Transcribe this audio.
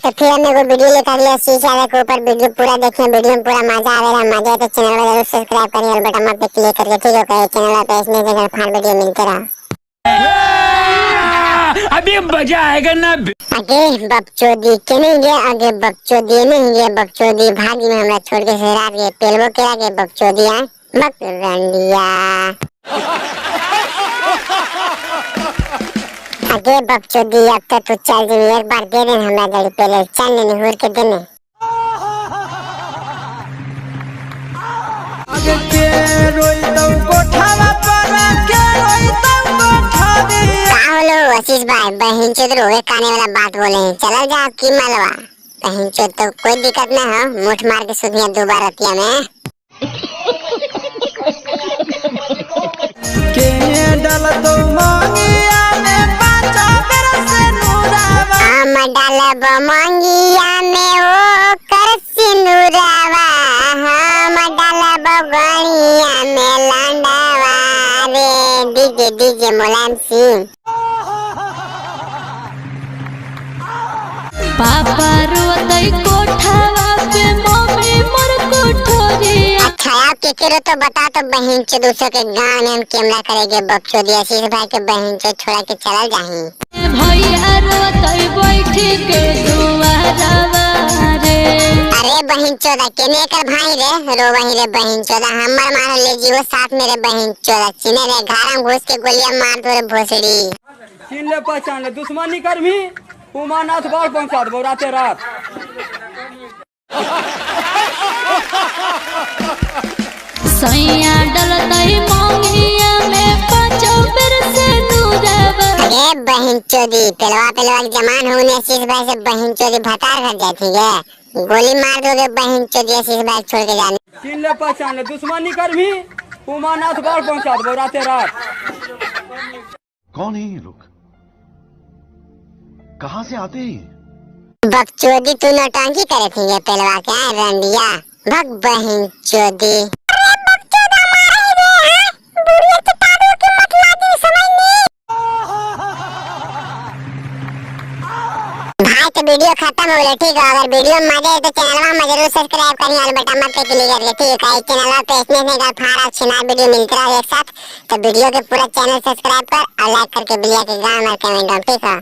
तो फिर हमने वो वीडियो लेकर लिया शीशा के ऊपर। वीडियो पूरा देखें, वीडियो में पूरा मजा आवेगा। मजा है तो चैनल को जरूर सब्सक्राइब करिए और बटन पे क्लिक करके ठीक है चैनल पे इसमें जगह फाड़ वीडियो मिलते रहो। अभी मजा आएगा ना। आगे बकचोदी के नहीं गए, आगे बकचोदी नहीं गए, बकचोदी भागी में हमरा छोड़ के शहर गए। पेलवो के आगे बकचोदी आ बकरंडिया। आगे बकचोदी अब तक तो चल जी एक बार दे देना हमरा गाड़ी पहले चल नहीं हुर के देने। आगे के रोई तो कोठावा पर के रोई तो कोठावी। का होलो आशीष भाई बहन चोद रोए काने वाला बात बोले हैं। चला जा की मालवा बहन चोद तो कोई दिक्कत ना हो, मुठ मार के सुधिया दोबारा रतिया में के डाल तो मांगिया में पांच बेर से नूरावा। हम डालब मांगिया में ओ कर सिनुरावा। हम डालब गणिया में लांडावा रे। DJ DJ Mulayam Singh. पापा रोतई कोठावा पे मम्मी मोर कोठरिया। अच्छा आप केकरो तो बता तो बहन से दूसरों के गांव में हम कैमरा करेंगे बकचोदी आशीष भाई के बहन से छोड़ा के चला जाही। भैया रोतई बैठी के दुआरवा रे। अरे बहन चोदा केने कर भाई रे रो वही रे बहन चोदा हमर मार ले जीवो साथ मेरे बहन चोदा चिने रे घर में घुस के गोलियां मार दो रे भोसड़ी। चिन ले पहचान ले दुश्मनी कर भी उमानाथ बाल पहुंचा दो राते रात। सैया डलतई मांगिया में पांचो बेर से नूरावा। अरे बहन चोदी पेलवा पेलवा के जमान होने आशीष भाई से बहन चोदी भतार घर जाती है। गोली मार दोगे बहन चोदी आशीष भाई छोड़ के जाने। चिन ले पहचान ले दुश्मनी कर भी उमानाथ बाल पहुंचा दो राते रात। कौन है ये लोग, कहाँ से आते हैं? बकचोदी तू नौटंकी करे थी ये पेलवा के रंडिया भग बहन चोदी। भाई तो वीडियो खत्म हो गया ठीक है। अगर वीडियो मजा आए तो चैनल में जरूर सब्सक्राइब करिए और बटन पे क्लिक करिए ठीक है। चैनल पे इसमें से का फाड़ा छिना वीडियो मिलता रहे एक साथ। तो वीडियो के पूरा चैनल सब्सक्राइब कर और लाइक करके बिलिया के गाँव में कमेंट ठीक है।